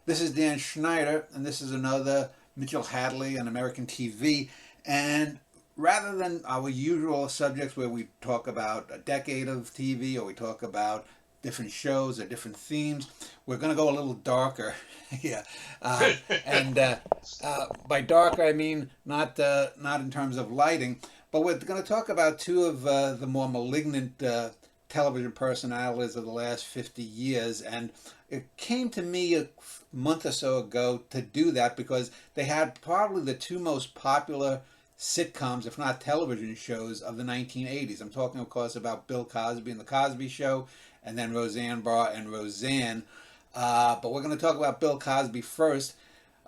This is Dan Schneider, and this is another Mitchell Hadley on American TV. And rather than our usual subjects where we talk about a decade of TV or we talk about different shows or different themes, we're going to go a little darker. Yeah. And by darker, I mean not in terms of lighting, but we're going to talk about two of the more malignant television personalities of the last 50 years. And it came to me a month or so ago to do that because they had probably the two most popular sitcoms, if not television shows, of the 1980s. I'm talking, of course, about Bill Cosby and The Cosby Show, and then Roseanne Barr and Roseanne. But we're going to talk about Bill Cosby first.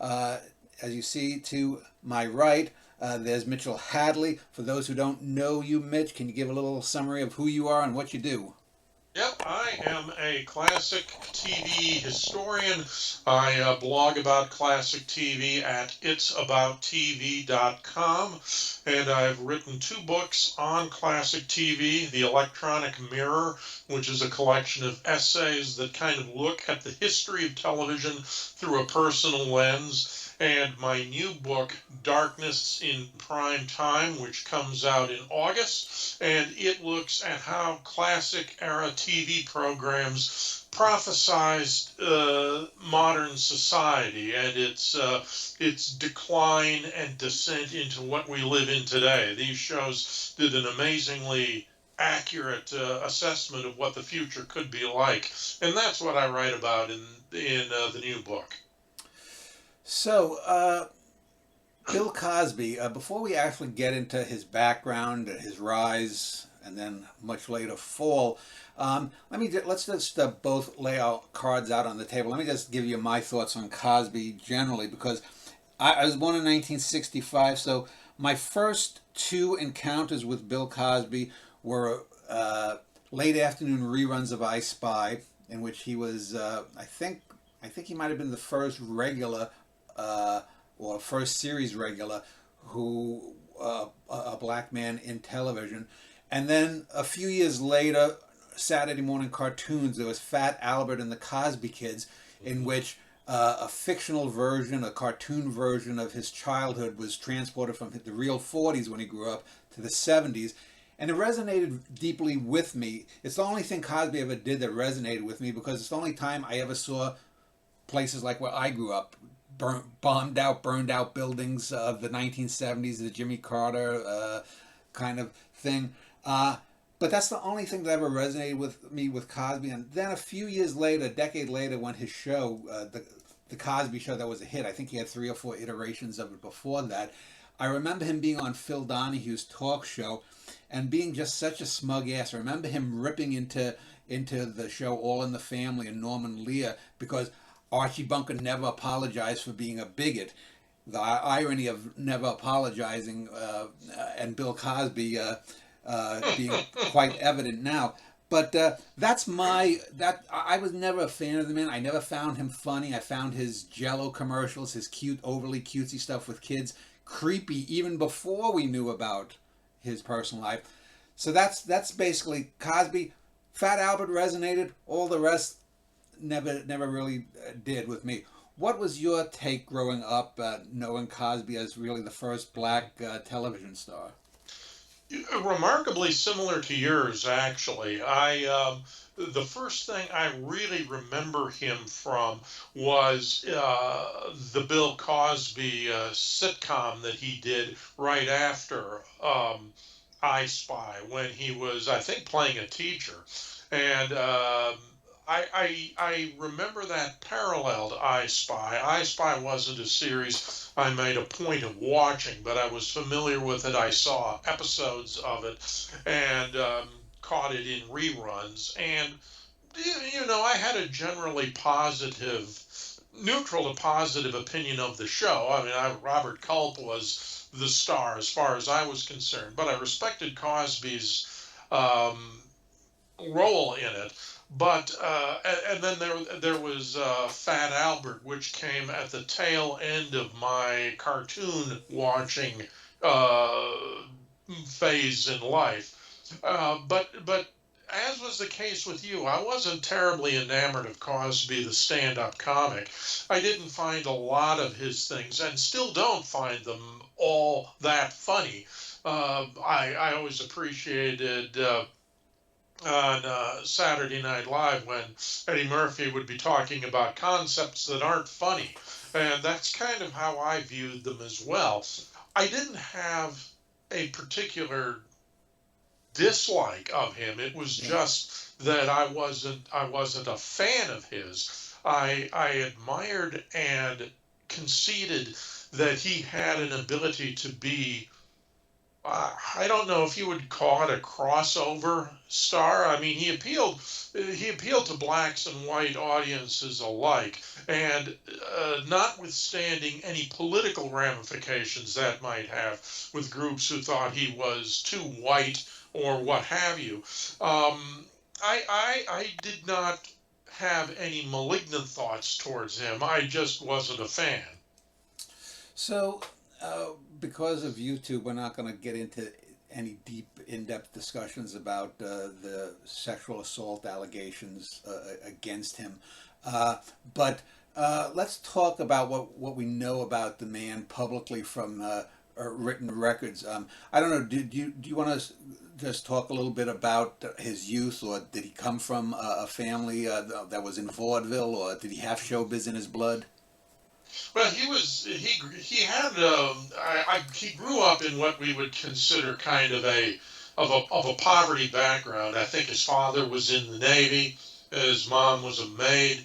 As you see to my right, there's Mitchell Hadley. For those who don't know you, Mitch, can you give a little summary of who you are and what you do? Yep, I am a classic TV historian. I blog about classic TV at itsabouttv.com, and I've written two books on classic TV, The Electronic Mirror, which is a collection of essays that kind of look at the history of television through a personal lens, and my new book, Darkness in Prime Time, which comes out in August, and it looks at how classic era TV programs prophesized modern society and its decline and descent into what we live in today. These shows did an amazingly accurate assessment of what the future could be like, and that's what I write about in the new book. So, Bill Cosby, before we actually get into his background, his rise, and then much later fall, let's just both lay our cards out on the table. Let me just give you my thoughts on Cosby generally, because I was born in 1965, so my first two encounters with Bill Cosby were late afternoon reruns of I Spy, in which he was, I think he might have been the first regular uh, or first series regular who a black man in television. And then a few years later, Saturday morning cartoons, there was Fat Albert and the Cosby Kids, in which a fictional version, a cartoon version of his childhood was transported from the real 40s when he grew up to the 70s. And it resonated deeply with me. It's the only thing Cosby ever did that resonated with me because it's the only time I ever saw places like where I grew up, bombed out, burned out buildings of the 1970s, the Jimmy Carter kind of thing. But that's the only thing that ever resonated with me with Cosby. And then a few years later, a decade later, when his show, the Cosby Show, that was a hit. I think he had three or four iterations of it before that. I remember him being on Phil Donahue's talk show and being just such a smug ass. I remember him ripping into the show All in the Family and Norman Lear because Archie Bunker never apologized for being a bigot. The irony of never apologizing and Bill Cosby being quite evident now. But that's that. I was never a fan of the man. I never found him funny. I found his Jello commercials, his cute, overly cutesy stuff with kids, creepy even before we knew about his personal life. So that's basically Cosby. Fat Albert resonated. All the rest never really did with me. What was your take growing up, knowing Cosby as really the first black television star? Remarkably similar to yours, actually. I the first thing I really remember him from was the Bill Cosby sitcom that he did right after I Spy, when he was, I think, playing a teacher, and I remember that parallel to I Spy. I Spy wasn't a series I made a point of watching, but I was familiar with it. I saw episodes of it and caught it in reruns. And, I had a generally positive, neutral to positive opinion of the show. I mean, Robert Culp was the star as far as I was concerned, but I respected Cosby's um, role in it. But and then there was Fat Albert, which came at the tail end of my cartoon watching uh, phase in life. But as was the case with you, I wasn't terribly enamored of Cosby, the stand-up comic. I didn't find a lot of his things, and still don't find them all that funny. I always appreciated on Saturday Night Live when Eddie Murphy would be talking about concepts that aren't funny. And that's kind of how I viewed them as well. I didn't have a particular dislike of him. It was Yeah. just that I wasn't a fan of his. I admired and conceded that he had an ability to be, I don't know if you would call it a crossover star. I mean, he appealed to blacks and white audiences alike, and notwithstanding any political ramifications that might have with groups who thought he was too white or what have you, I did not have any malignant thoughts towards him. I just wasn't a fan. So, because of YouTube, we're not going to get into any deep, in-depth discussions about the sexual assault allegations against him. But let's talk about what we know about the man publicly from written records. I don't know. Do you want to just talk a little bit about his youth, or did he come from a family that was in vaudeville, or did he have showbiz in his blood? Well, he had he grew up in what we would consider kind of a poverty background. I think his father was in the Navy, his mom was a maid.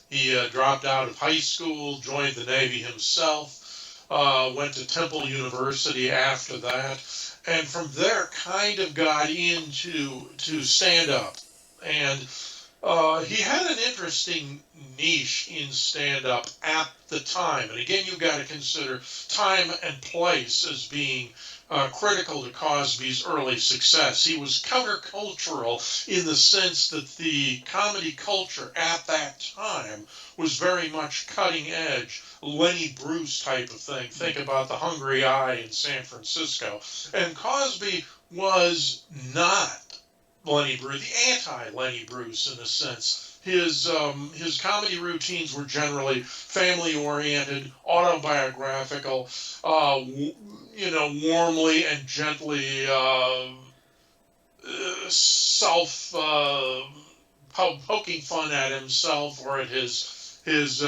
He dropped out of high school, joined the Navy himself, went to Temple University after that, and from there kind of got into to stand up. And he had an interesting niche in stand up at the time. And again, you've got to consider time and place as being critical to Cosby's early success. He was countercultural in the sense that the comedy culture at that time was very much cutting edge, Lenny Bruce type of thing. Think about the Hungry Eye in San Francisco. And Cosby was not Lenny Bruce, the anti-Lenny Bruce in a sense. His comedy routines were generally family-oriented, autobiographical, warmly and gently self poking fun at himself or at his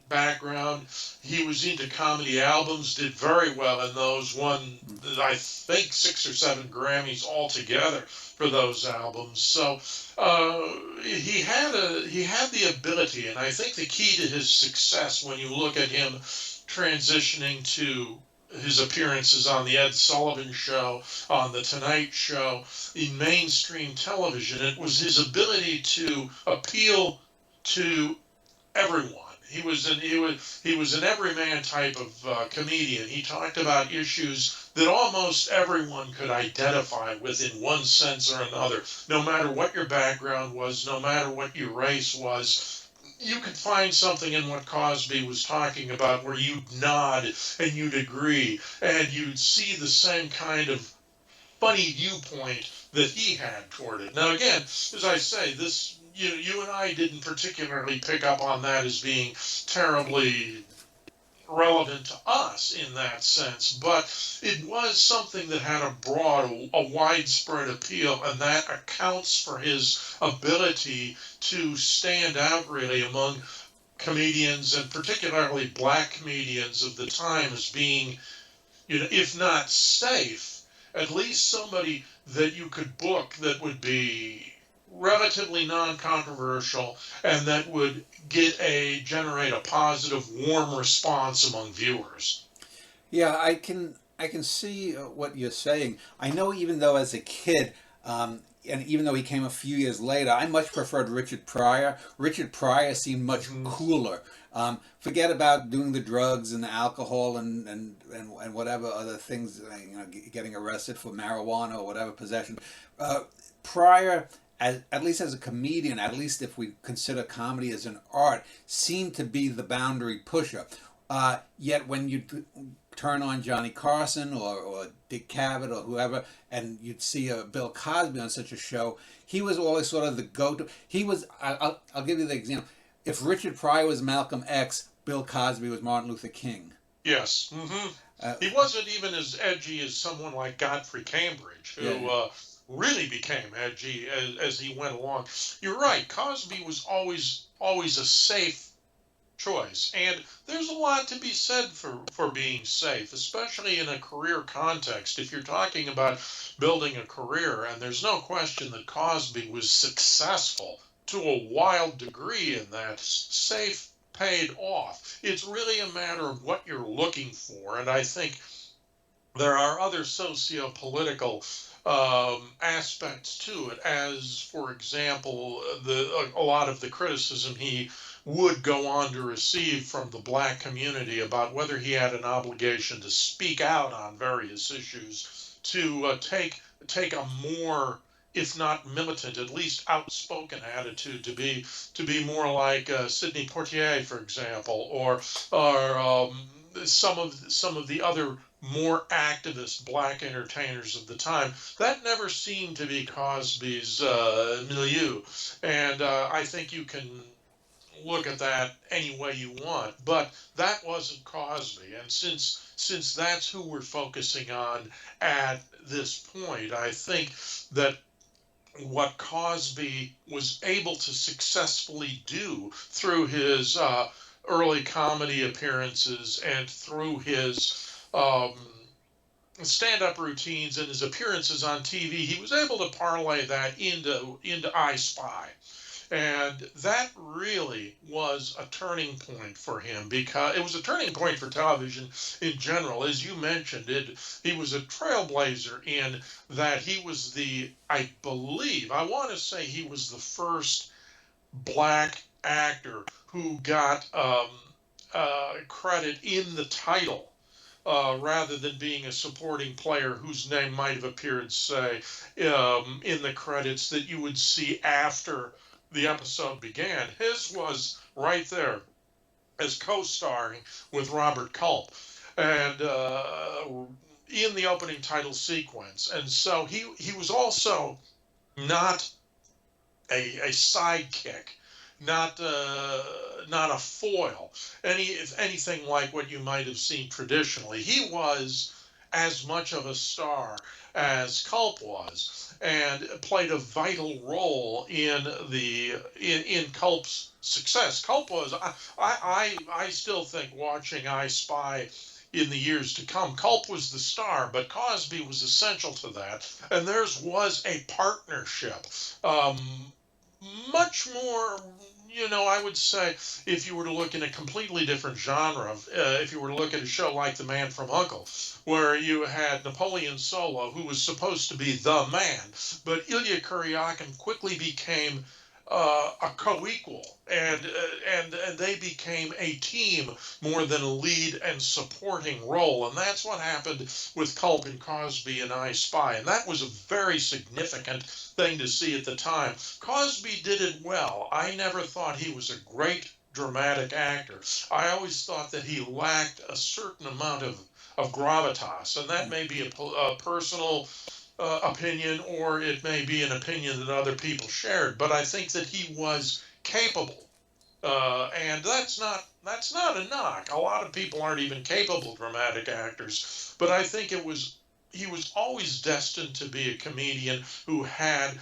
background. He was into comedy albums, did very well in those. Won, I think, 6 or 7 Grammys altogether for those albums. So he had the ability, and I think the key to his success when you look at him transitioning to his appearances on the Ed Sullivan Show, on the Tonight Show, in mainstream television, it was his ability to appeal to everyone. He was an everyman type of comedian. He talked about issues that almost everyone could identify with in one sense or another. No matter what your background was, no matter what your race was, you could find something in what Cosby was talking about where you'd nod and you'd agree and you'd see the same kind of funny viewpoint that he had toward it. Now, again, as I say, this you and I didn't particularly pick up on that as being terribly relevant to us in that sense, but it was something that had a widespread appeal, and that accounts for his ability to stand out really among comedians, and particularly black comedians of the time, as being, if not safe, at least somebody that you could book that would be relatively non-controversial and that would generate a positive, warm response among viewers. Yeah, I can see what you're saying. I know, even though as a kid, and even though he came a few years later, I much preferred Richard Pryor. Richard Pryor seemed much Mhm. cooler. Forget about doing the drugs and the alcohol and whatever other things, getting arrested for marijuana or whatever possession. Pryor, at least as a comedian, at least if we consider comedy as an art, seemed to be the boundary pusher. Yet when you turn on Johnny Carson or Dick Cavett or whoever, and you'd see Bill Cosby on such a show, he was always sort of the go-to. He was, I'll give you the example. If Richard Pryor was Malcolm X, Bill Cosby was Martin Luther King. Yes. He wasn't even as edgy as someone like Godfrey Cambridge, who really became edgy as he went along. You're right. Cosby was always a safe choice, and there's a lot to be said for being safe, especially in a career context. If you're talking about building a career, and there's no question that Cosby was successful to a wild degree in that, safe paid off. It's really a matter of what you're looking for, and I think there are other socio-political aspects to it, as, for example, a lot of the criticism he would go on to receive from the black community about whether he had an obligation to speak out on various issues, to take a more, if not militant, at least outspoken attitude, to be more like Sidney Poitier, for example, or some of the other more activist black entertainers of the time. That never seemed to be Cosby's milieu, and I think you can look at that any way you want, but that wasn't Cosby. And since that's who we're focusing on at this point, I think that what Cosby was able to successfully do through his early comedy appearances and through his stand-up routines and his appearances on TV, he was able to parlay that into I Spy. And that really was a turning point for him, because it was a turning point for television in general. As you mentioned, he was a trailblazer in that he was I want to say he was the first black actor who got credit in the title. Rather than being a supporting player whose name might have appeared, say, in the credits that you would see after the episode began. His was right there as co-starring with Robert Culp, and in the opening title sequence. And so he was also not a sidekick, not a foil, anything like what you might have seen traditionally. He was as much of a star as Culp was, and played a vital role in Culp's success. Culp was, I still think, watching I Spy in the years to come, Culp was the star, but Cosby was essential to that, and theirs was a partnership. Much more, I would say, if you were to look in a completely different genre, if you were to look at a show like The Man from U.N.C.L.E., where you had Napoleon Solo, who was supposed to be the man, but Ilya Kuryakin quickly became a co-equal, and they became a team more than a lead and supporting role, and that's what happened with Culp and Cosby and I Spy, and that was a very significant thing to see at the time. Cosby did it well. I never thought he was a great dramatic actor. I always thought that he lacked a certain amount of gravitas, and that may be a personal opinion, or it may be an opinion that other people shared, but I think that he was capable, and that's not a knock. A lot of people aren't even capable dramatic actors, but I think he was always destined to be a comedian who had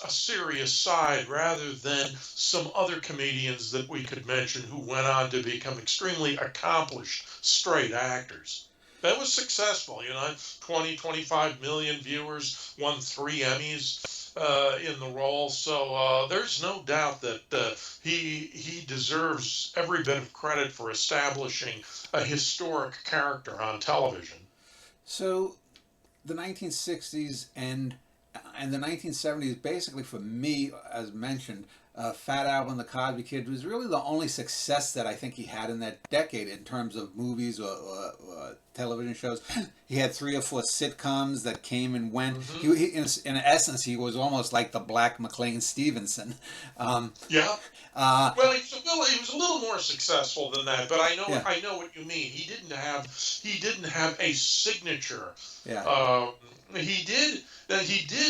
a serious side, rather than some other comedians that we could mention who went on to become extremely accomplished straight actors. That was successful, 20, 25 million viewers, won 3 Emmys in the role. So there's no doubt that he deserves every bit of credit for establishing a historic character on television. So the 1960s and in the 1970s, basically for me, as mentioned, Fat Albert and the Cosby Kid was really the only success that I think he had in that decade in terms of movies or television shows. He had 3 or 4 sitcoms that came and went. Hmm. In essence, he was almost like the Black McLean Stevenson. Um, Yeah. uh, Well, he was a little more successful than that, but yeah, I know what you mean. He didn't have a signature. yeah. Um, he did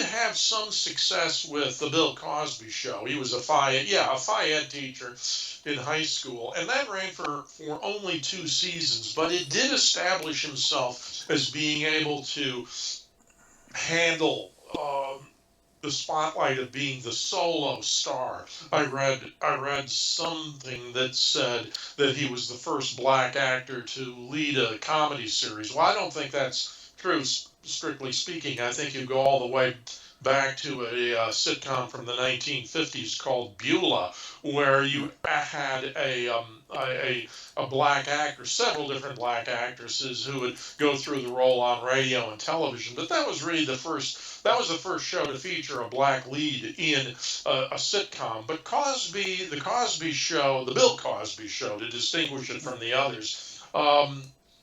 have some success with the Bill Cosby Show. He was a a Phi Ed teacher in high school, and that ran for only 2 seasons. But it did establish himself as being able to handle the spotlight of being the solo star. I read something that said that he was the first black actor to lead a comedy series. Well, I don't think that's true, strictly speaking. I think you go all the way back to a sitcom from the 1950s called Beulah, where you had a black actor, several different black actresses who would go through the role on radio and television. But that was really the first. That was the first show to feature a black lead in a sitcom. But the Cosby Show, the Bill Cosby Show, to distinguish it from the others,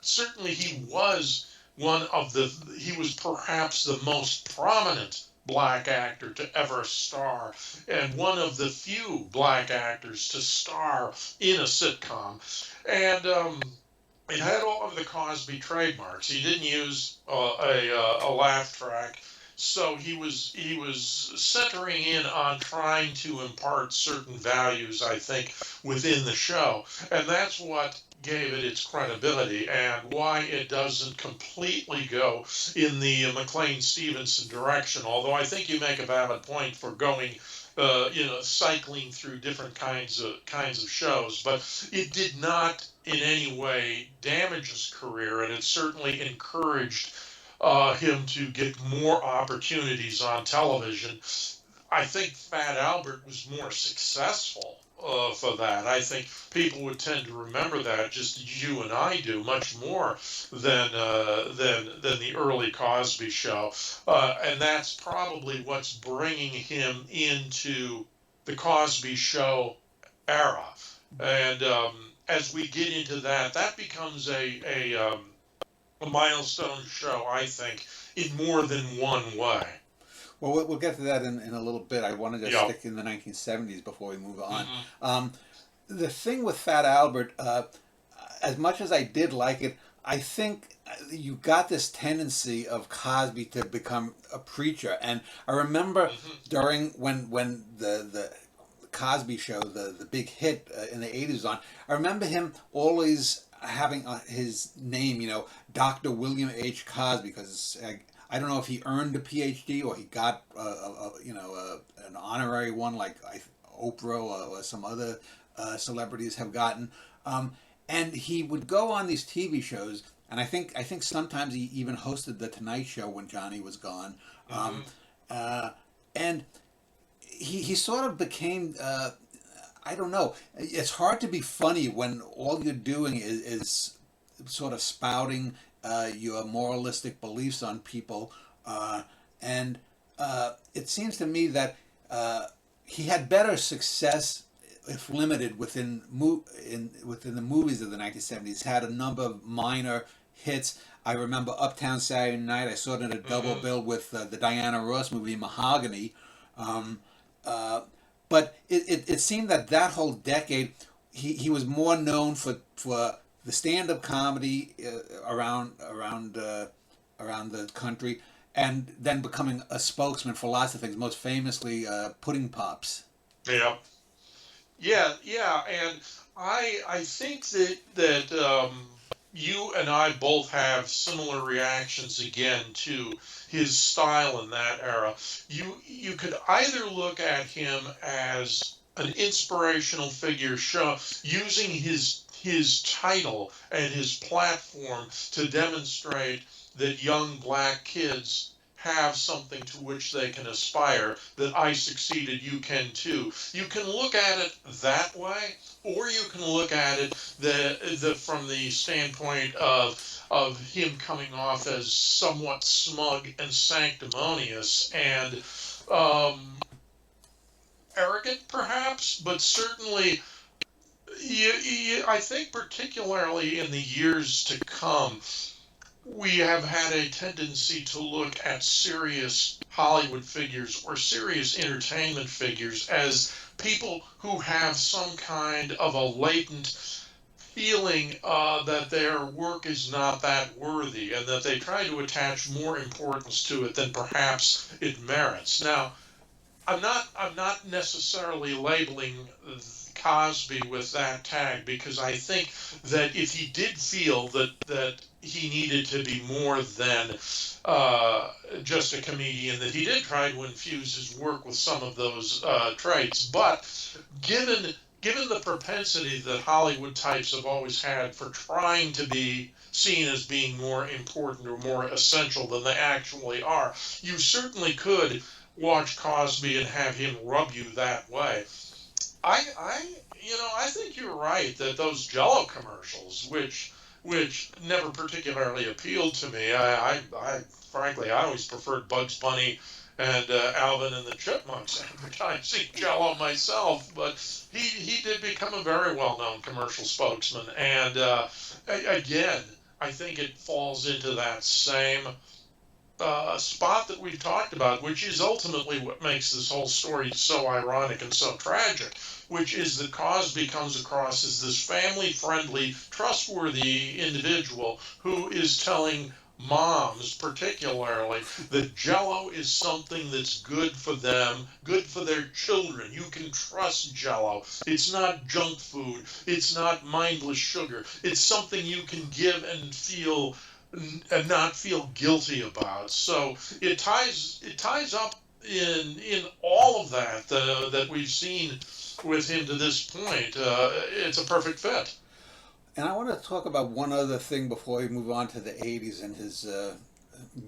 certainly he was perhaps the most prominent black actor to ever star, and one of the few black actors to star in a sitcom. And it had all of the Cosby trademarks. He didn't use a laugh track, so he was centering in on trying to impart certain values, I think, within the show, and that's what gave it its credibility and why it doesn't completely go in the McLean Stevenson direction. Although I think you make a valid point for going, cycling through different kinds of shows, but it did not in any way damage his career, and it certainly encouraged him to get more opportunities on television. I think Fat Albert was more successful for that. I think people would tend to remember that, just as you and I do, much more than the early Cosby Show, and that's probably what's bringing him into the Cosby Show era. And as we get into that, that becomes a milestone show, I think, in more than one way. Well, we'll get to that in a little bit. I wanted to Yeah. stick in the 1970s before we move on. Hmm. The thing with Fat Albert, as much as I did like it, I think you got this tendency of Cosby to become a preacher. And I remember Hmm. during when the Cosby Show, the big hit in the 80s was on, I remember him always having his name, Dr. William H. Cosby, because I don't know if he earned a PhD or he got an honorary one like Oprah or some other celebrities have gotten. And he would go on these TV shows, and I think sometimes he even hosted the Tonight Show when Johnny was gone. Hmm. And he sort of became I don't know. It's hard to be funny when all you're doing is sort of spouting your moralistic beliefs on people, and it seems to me that he had better success if limited within the movies of the 1970s. Had a number of minor hits. I remember Uptown Saturday Night. I saw it in a double Hmm. bill with the Diana Ross movie Mahogany. Um, but it seemed that whole decade he was more known for the stand up comedy around the country, and then becoming a spokesman for lots of things. Most famously, Pudding Pops. Yeah. Yeah, and I think that you and I both have similar reactions again to his style in that era. You could either look at him as an inspirational figure, using his title and his platform to demonstrate that young black kids have something to which they can aspire, that I succeeded, you can too. You can look at it that way, or you can look at it from the standpoint of him coming off as somewhat smug and sanctimonious and arrogant, perhaps, but certainly, I think particularly in the years to come, we have had a tendency to look at serious Hollywood figures or serious entertainment figures as people who have some kind of a latent feeling that their work is not that worthy, and that they try to attach more importance to it than perhaps it merits. Now, I'm not necessarily labeling Cosby with that tag, because I think that if he did feel that he needed to be more than just a comedian, that he did try to infuse his work with some of those traits. But given the propensity that Hollywood types have always had for trying to be seen as being more important or more essential than they actually are, you certainly could watch Cosby and have him rub you that way. I think you're right that those Jello commercials, which never particularly appealed to me. I frankly, I always preferred Bugs Bunny and Alvin and the Chipmunks advertising Jello myself. But he did become a very well-known commercial spokesman, and again, I think it falls into that same spot that we've talked about, which is ultimately what makes this whole story so ironic and so tragic, which is that Cosby comes across as this family-friendly, trustworthy individual who is telling moms particularly that Jello is something that's good for them, good for their children. You can trust Jello. It's not junk food. It's not mindless sugar. It's something you can give and not feel guilty about. So it ties up in all of that we've seen with him to this point. It's a perfect fit. And I want to talk about one other thing before we move on to the 80s and his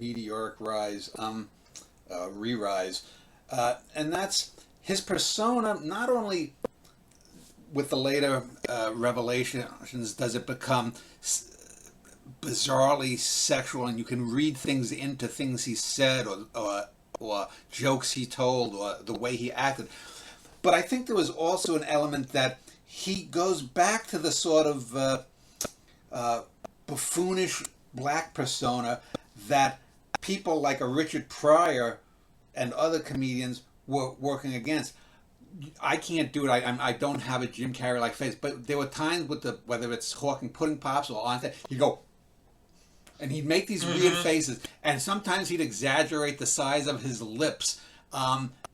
meteoric rise, re-rise. And that's his persona. Not only with the later revelations does it become bizarrely sexual, and you can read things into things he said, or jokes he told, or the way he acted. But I think there was also an element that he goes back to the sort of buffoonish black persona that people like a Richard Pryor and other comedians were working against. I can't do it. I don't have a Jim Carrey like face. But there were times with whether it's hawking pudding pops or on that, he'd go, and he'd make these weird faces, and sometimes he'd exaggerate the size of his lips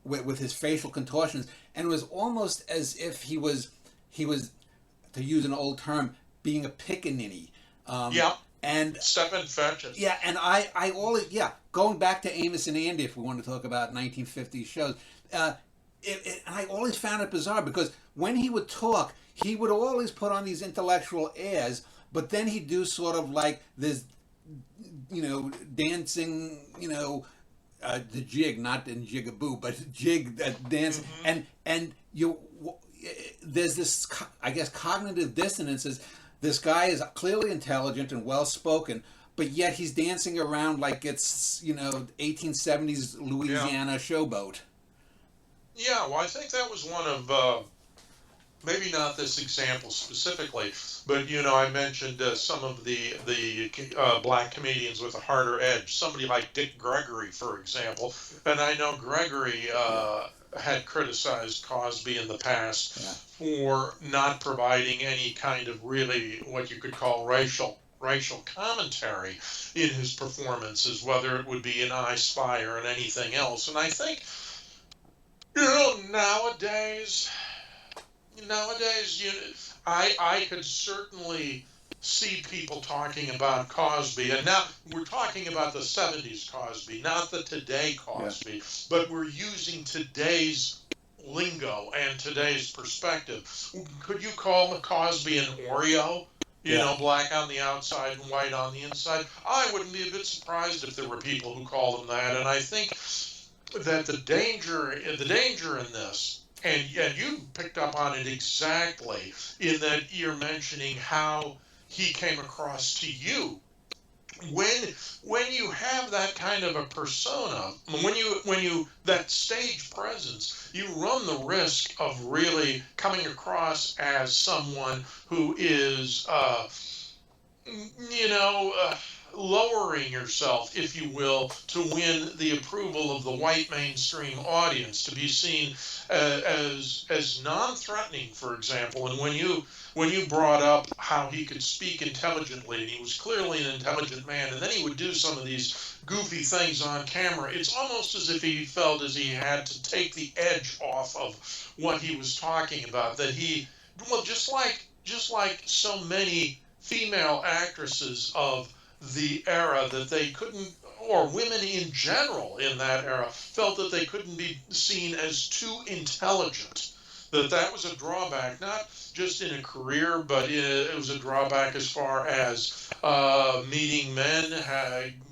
with his facial contortions, and it was almost as if he was, to use an old term, being a pickaninny. Yeah. And step and fetch it. Yeah, and I always, going back to Amos and Andy, if we want to talk about 1950s shows, I always found it bizarre because when he would talk, he would always put on these intellectual airs, but then he'd do sort of like this, dancing, the jig, not in jigaboo, but jig that dance, and there's this, I guess, cognitive dissonances. This guy is clearly intelligent and well spoken, but yet he's dancing around like it's 1870s Louisiana showboat. Yeah, well, I think that was one of maybe not this example specifically, but I mentioned some of the black comedians with a harder edge. Somebody like Dick Gregory, for example, and I know Gregory had criticized Cosby in the past for not providing any kind of really what you could call racial commentary in his performances, whether it would be in I Spy or in anything else. And I think, nowadays, I could certainly see people talking about Cosby, and now we're talking about the 70s Cosby, not the today Cosby, but we're using today's lingo and today's perspective. Could you call Cosby an Oreo? Yeah. black on the outside and white on the inside. I wouldn't be a bit surprised if there were people who called him that. And I think that the danger in this, and you picked up on it exactly, in that you're mentioning how he came across to you when when you have that kind of a persona, when you that stage presence, you run the risk of really coming across as someone who is you know, lowering yourself, if you will, to win the approval of the white mainstream audience, to be seen as non-threatening, for example. And when you brought up how he could speak intelligently, and he was clearly an intelligent man, and then he would do some of these goofy things on camera, it's almost as if he felt as he had to take the edge off of what he was talking about. That he, well, just like so many female actresses of the era, that they couldn't, or women in general in that era, felt that they couldn't be seen as too intelligent. That was a drawback, not just in a career, but it was a drawback as far as meeting men,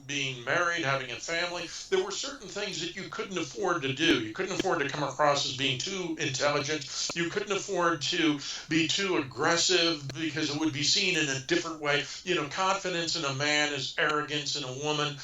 being married, having a family. There were certain things that you couldn't afford to do. You couldn't afford to come across as being too intelligent. You couldn't afford to be too aggressive, because it would be seen in a different way. Confidence in a man is arrogance in a woman.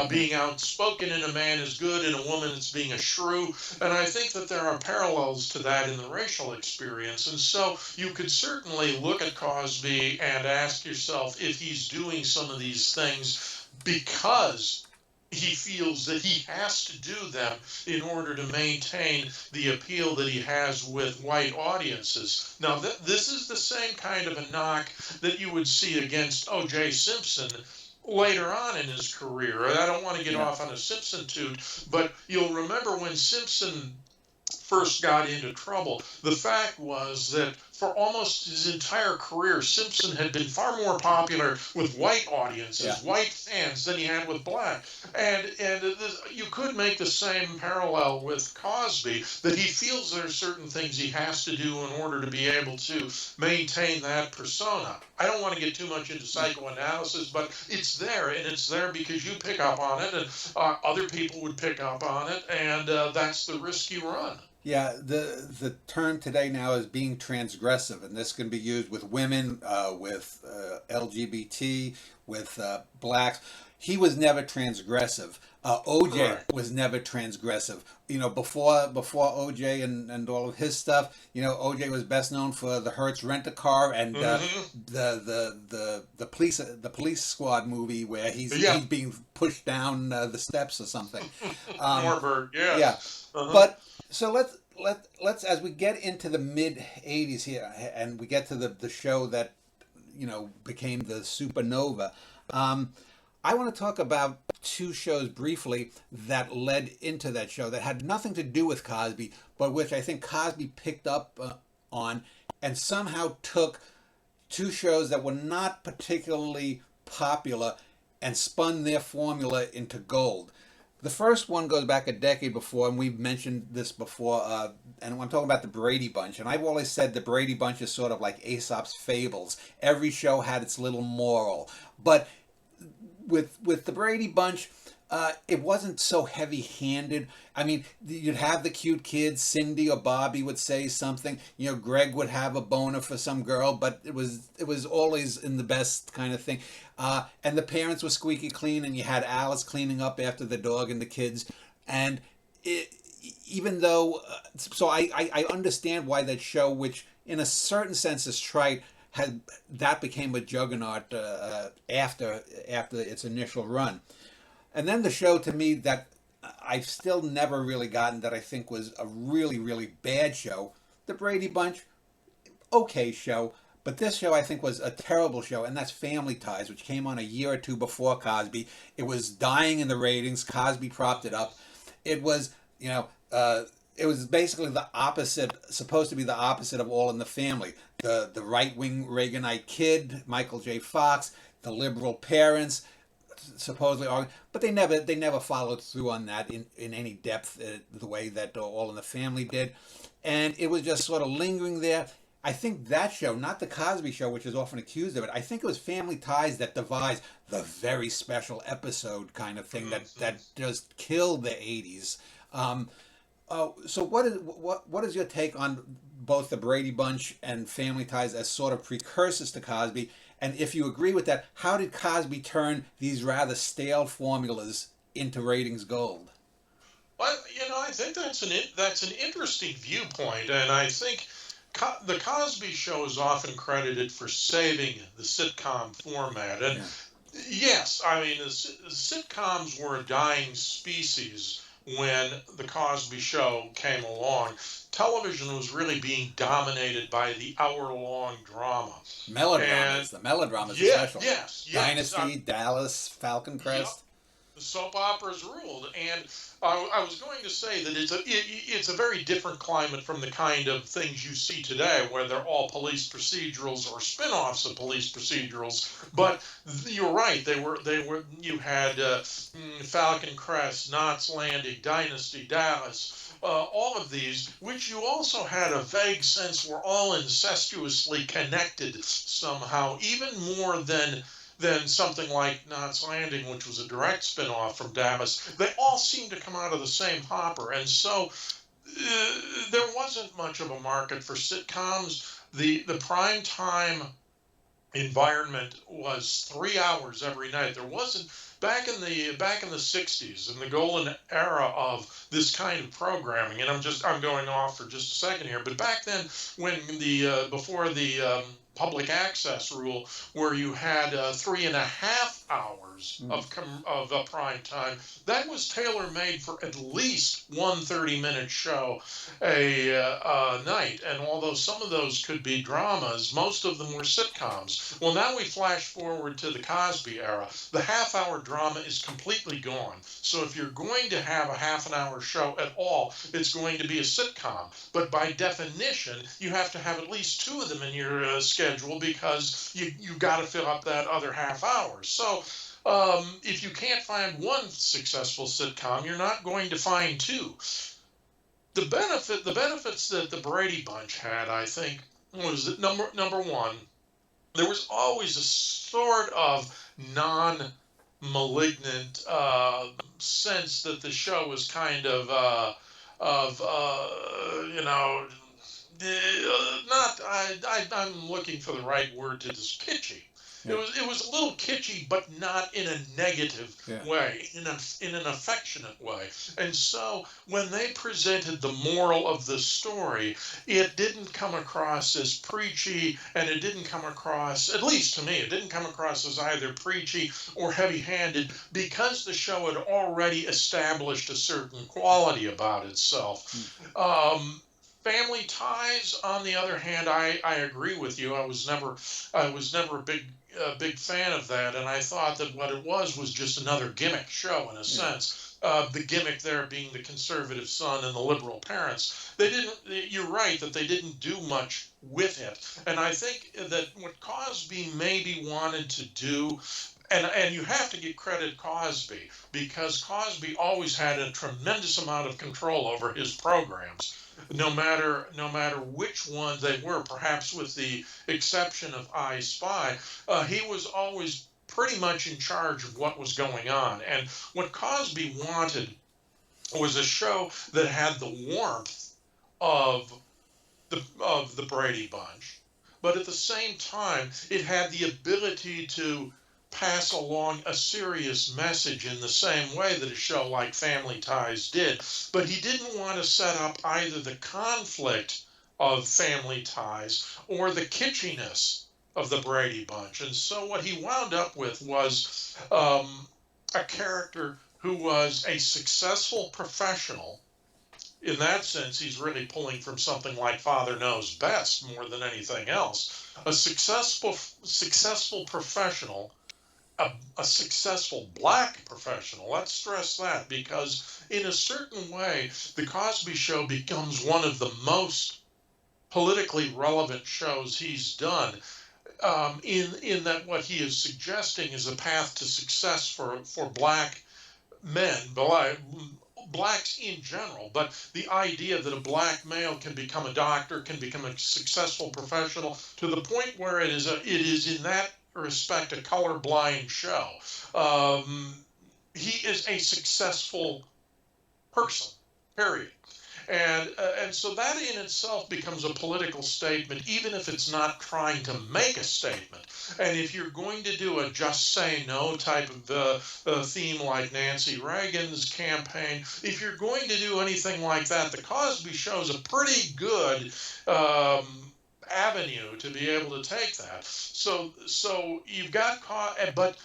Being outspoken in a man is good. In a woman, it's being a shrew. And I think that there are parallels to that in the racial experience. And so you could certainly look at Cosby and ask yourself if he's doing some of these things because he feels that he has to do them in order to maintain the appeal that he has with white audiences. Now, this is the same kind of a knock that you would see against O.J. Simpson later on in his career. I don't want to get off on a Simpson toot, but you'll remember when Simpson first got into trouble, the fact was that for almost his entire career, Simpson had been far more popular with white audiences, white fans, than he had with black. And you could make the same parallel with Cosby, that he feels there are certain things he has to do in order to be able to maintain that persona. I don't want to get too much into psychoanalysis, but it's there, and it's there because you pick up on it, and other people would pick up on it, and that's the risk you run. Yeah, the term today now is being transgressive, and this can be used with women, with LGBT, with blacks. He was never transgressive. OJ Correct. was never transgressive. Before OJ and all of his stuff, OJ was best known for the Hertz Rent-A-Car and Mm-hmm. the police squad movie where Yeah. he's being pushed down the steps or something. Norberg, Yeah, yes. Uh-huh. but so let's as we get into the mid '80s here, and we get to the show that became the supernova. I want to talk about two shows briefly that led into that show that had nothing to do with Cosby, but which I think Cosby picked up on and somehow took two shows that were not particularly popular and spun their formula into gold. The first one goes back a decade before, and we've mentioned this before, and I'm talking about the Brady Bunch. And I've always said the Brady Bunch is sort of like Aesop's fables. Every show had its little moral. But with the Brady Bunch, it wasn't so heavy-handed. I mean, you'd have the cute kids. Cindy or Bobby would say something. Greg would have a boner for some girl, but it was always in the best kind of thing. And the parents were squeaky clean, and you had Alice cleaning up after the dog and the kids. And even though, so I understand why that show, which in a certain sense is trite, that became a juggernaut after its initial run. And then the show to me that I've still never really gotten, that I think was a really, really bad show, the Brady Bunch, okay show, but this show I think was a terrible show, and that's Family Ties, which came on a year or two before Cosby. It was dying in the ratings. Cosby propped it up. It was, it was basically the opposite, supposed to be the opposite of All in the Family. The right-wing Reaganite kid, Michael J. Fox, the liberal parents, supposedly, but they never followed through on that in any depth the way that All in the Family did, and it was just sort of lingering there. I think that show, not the Cosby Show, which is often accused of it. I think it was Family Ties that devised the very special episode kind of thing that just killed the '80s. Um, so what is your take on both the Brady Bunch and Family Ties as sort of precursors to Cosby? And if you agree with that, how did Cosby turn these rather stale formulas into ratings gold? Well, I think that's an interesting viewpoint, and I think the Cosby Show is often credited for saving the sitcom format. And Yeah. yes, I mean, sitcoms were a dying species when the Cosby Show came along. Television was really being dominated by the hour-long drama, and The melodramas yeah, especially. yes, Dynasty, Dallas, Falcon yeah, Crest. the soap operas ruled, and I was going to say that it's a very different climate from the kind of things you see today, where they're all police procedurals or spin-offs of police procedurals. But you're right; they were. You had Falcon Crest, Knots Landing, Dynasty, Dallas. All of these, which you also had a vague sense were all incestuously connected somehow, even more than something like Knots Landing, which was a direct spin-off from Dallas. They all seem to come out of the same hopper, and so there wasn't much of a market for sitcoms. The prime time environment was 3 hours every night. There wasn't back in the 60s, in the golden era of this kind of programming. And I'm going off for just a second here, but back then, when the before the public access rule, where you had 3.5 hours of prime time, that was tailor made for at least one 30-minute show a night. And although some of those could be dramas, most of them were sitcoms. Well, now we flash forward to the Cosby era. The half-hour drama is completely gone. So if you're going to have a half an hour show at all, it's going to be a sitcom. But by definition, you have to have at least two of them in your schedule, because you got to fill up that other half hour. So if you can't find one successful sitcom, you're not going to find two. The benefits that the Brady Bunch had, I think, was that number one, there was always a sort of non-malignant sense that the show was kind of not I'm looking for the right word to this, kitschy. Yeah. It was a little kitschy, but not in a negative Yeah. way, in an affectionate way. And so when they presented the moral of the story, it didn't come across as preachy, and it didn't come across, at least to me, it didn't come across as either preachy or heavy-handed, because the show had already established a certain quality about itself. Family Ties, on the other hand, I agree with you. I was never a big fan of that, and I thought that what it was just another gimmick show, in a sense. The gimmick there being the conservative son and the liberal parents. They didn't. You're right that they didn't do much with it, and I think that what Cosby maybe wanted to do. And you have to give credit Cosby, because Cosby always had a tremendous amount of control over his programs, no matter which ones they were. Perhaps with the exception of I Spy, he was always pretty much in charge of what was going on. And what Cosby wanted was a show that had the warmth of the Brady Bunch, but at the same time, it had the ability to pass along a serious message in the same way that a show like Family Ties did. But he didn't want to set up either the conflict of Family Ties or the kitschiness of the Brady Bunch. And so what he wound up with was a character who was a successful professional. In that sense, he's really pulling from something like Father Knows Best more than anything else. A successful professional, a successful black professional. Let's stress that, because in a certain way, The Cosby Show becomes one of the most politically relevant shows he's done, in that what he is suggesting is a path to success for black men, blacks in general, but the idea that a black male can become a doctor, can become a successful professional, to the point where it is in that respect a colorblind show. He is a successful person, period. And so that in itself becomes a political statement, even if it's not trying to make a statement. And if you're going to do a just say no type of theme like Nancy Reagan's campaign, if you're going to do anything like that, the Cosby Show is a pretty good avenue to be able to take that. So you've got, but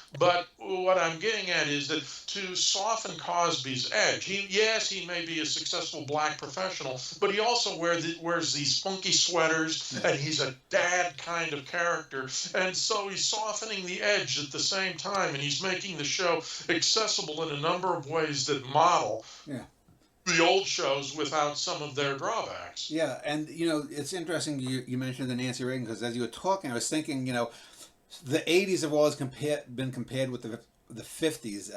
what I'm getting at is that to soften Cosby's edge, he may be a successful black professional, but he also wears these funky sweaters, and he's a dad kind of character, and so he's softening the edge at the same time, and he's making the show accessible in a number of ways that model the old shows without some of their drawbacks. Yeah, and it's interesting you mentioned the Nancy Reagan, because as you were talking, I was thinking, the 80s have always been compared with the 50s,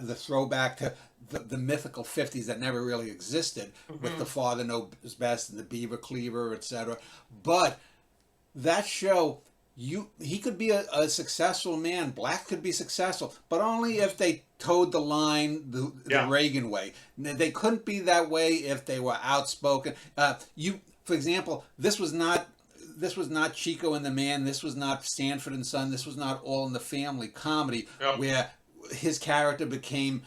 the throwback to the mythical 50s that never really existed, with the Father Knows Best and the Beaver Cleaver, etc. But that show, he could be a successful man. Black could be successful, but only if they towed the line the Reagan way. They couldn't be that way if they were outspoken. For example, this was not Chico and the Man. This was not Sanford and Son. This was not All in the Family comedy, where his character became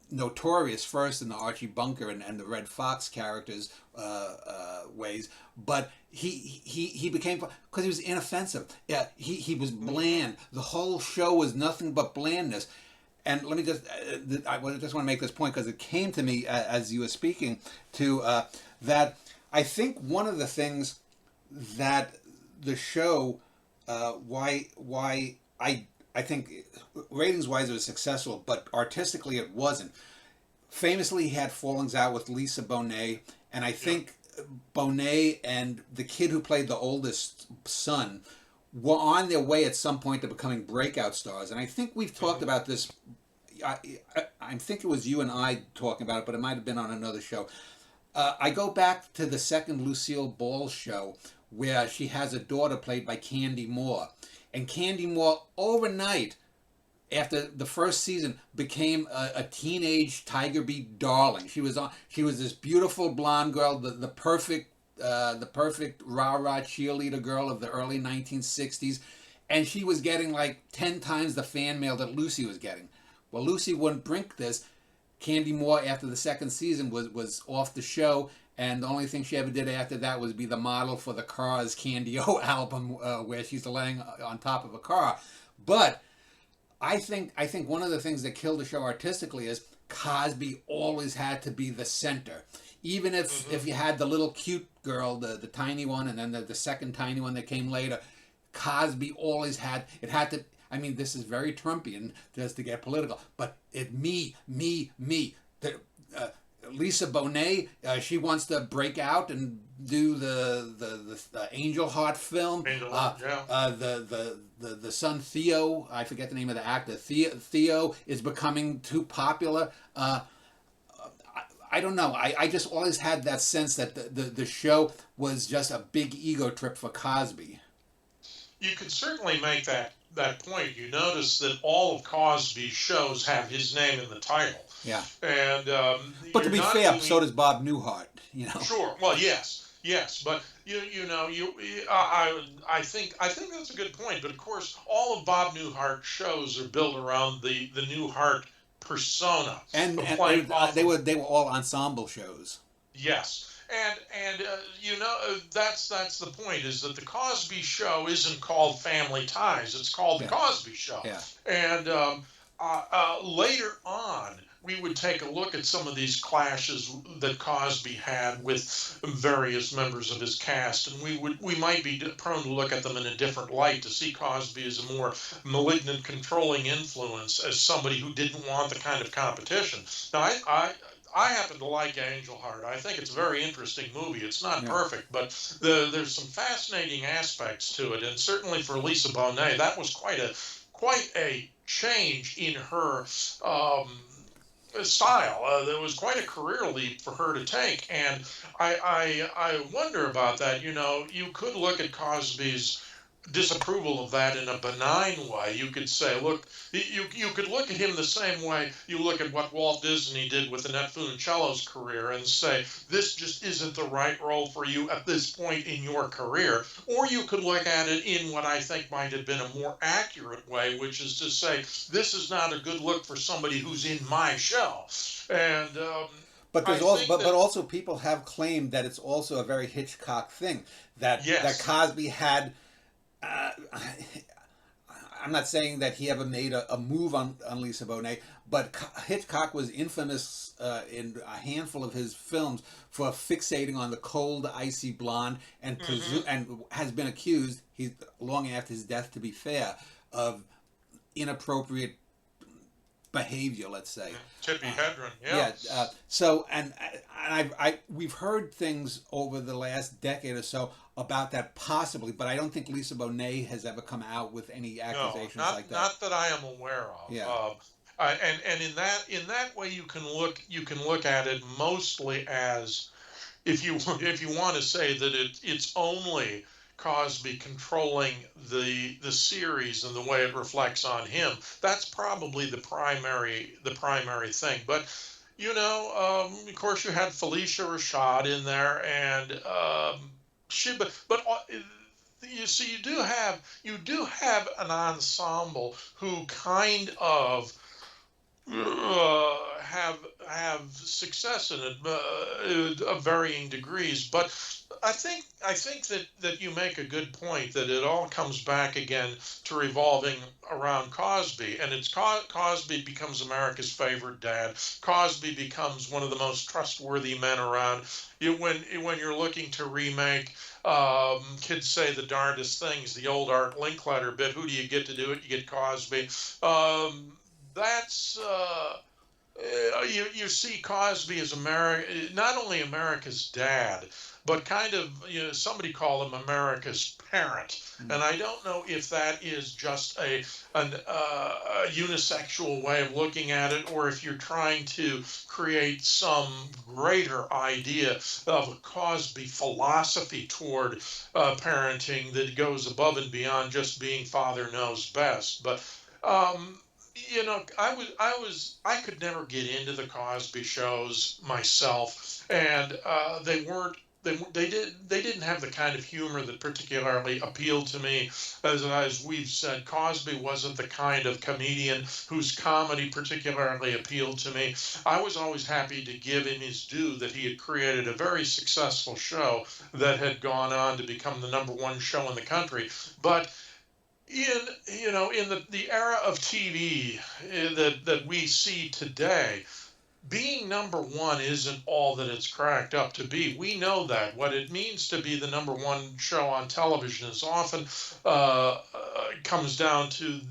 notorious first in the Archie Bunker and the Red Fox characters ways, but he became, because he was inoffensive. Yeah, he was bland. The whole show was nothing but blandness. And let me just I just want to make this point, because it came to me as you were speaking to that. I think one of the things that the show why I think ratings wise it was successful, but artistically it wasn't. Famously, he had fallings out with Lisa Bonet, and I think Bonet and the kid who played the oldest son were on their way at some point to becoming breakout stars. And I think we've talked about this. I think it was you and I talking about it, but it might have been on another show. I go back to the second Lucille Ball show, where she has a daughter played by Candy Moore. And Candy Moore, overnight, after the first season, became a teenage Tiger Beat darling. She was this beautiful blonde girl, the perfect rah-rah cheerleader girl of the early 1960s, and she was getting like 10 times the fan mail that Lucy was getting. Well, Lucy wouldn't drink this. Candy Moore, after the second season, was off the show, and the only thing she ever did after that was be the model for the Cars Candy O album, where she's laying on top of a car. But I think one of the things that killed the show artistically is Cosby always had to be the center. Even if you had the little cute girl, the tiny one, and then the second tiny one that came later, Cosby always had to. I mean, this is very Trumpian, just to get political, but me. Lisa Bonet, she wants to break out and do the Angel Heart film. The son Theo, I forget the name of the actor. Theo is becoming too popular. I don't know. I just always had that sense that the show was just a big ego trip for Cosby. You could certainly make that point. You notice that all of Cosby's shows have his name in the title. Yeah. And but to be fair, so does Bob Newhart. Sure. Well, yes, but I think that's a good point. But of course, all of Bob Newhart's shows are built around the Newhart persona. And they were all ensemble shows. Yes. And that's the point, is that the Cosby Show isn't called Family Ties. It's called The Cosby Show. Yeah. And later on, we would take a look at some of these clashes that Cosby had with various members of his cast, and we might be prone to look at them in a different light, to see Cosby as a more malignant, controlling influence, as somebody who didn't want the kind of competition. Now, I happen to like Angel Heart. I think it's a very interesting movie. It's not perfect, but there's some fascinating aspects to it, and certainly for Lisa Bonet, that was quite a change in her style. There was quite a career leap for her to take, and I wonder about that. You know, you could look at Cosby's disapproval of that in a benign way. You could say, look, you could look at him the same way you look at what Walt Disney did with Annette Funicello's career and say, this just isn't the right role for you at this point in your career. Or you could look at it in what I think might have been a more accurate way, which is to say, this is not a good look for somebody who's in my show. And But I there's also, think but that, also people have claimed that it's also a very Hitchcock thing that yes. Cosby had. Uh, I'm not saying that he ever made a move on Lisa Bonet, but Hitchcock was infamous in a handful of his films for fixating on the cold, icy blonde, and Hmm. and has been accused, he long after his death, to be fair, of inappropriate behavior, let's say. Tippi Uh, Hedren, yeah. yeah. So, I we've heard things over the last decade or so about that possibly, but I don't think Lisa Bonet has ever come out with any No, accusations like not that. not that I am aware of. Yeah. And in that way, you can look at it mostly as, if you if you want to say that it's only Cosby controlling the series and the way it reflects on him. That's probably the primary thing. But you know, of course, you had Felicia Rashad in there, and but you see, you do have an ensemble who kind of have success in it of varying degrees. But I think that you make a good point that it all comes back again to revolving around Cosby, and it's Cosby becomes America's favorite dad. Cosby becomes one of the most trustworthy men around. When you're looking to remake. Kids say the darndest things. The old Art Linkletter bit. Who do you get to do it? You get Cosby. That's you see Cosby as not only America's dad, but kind of, you know, somebody called him America's parent. Mm. And I don't know if that is just a unisexual way of looking at it, or if you're trying to create some greater idea of a Cosby philosophy toward parenting that goes above and beyond just being father knows best. But um, you know, I could never get into the Cosby shows myself, and they didn't have the kind of humor that particularly appealed to me. As we've said, Cosby wasn't the kind of comedian whose comedy particularly appealed to me. I was always happy to give him his due that he had created a very successful show that had gone on to become the #1 show in the country. But in in the era of TV that we see today, being #1 isn't all that it's cracked up to be. We know that. What it means to be the #1 show on television is often comes down to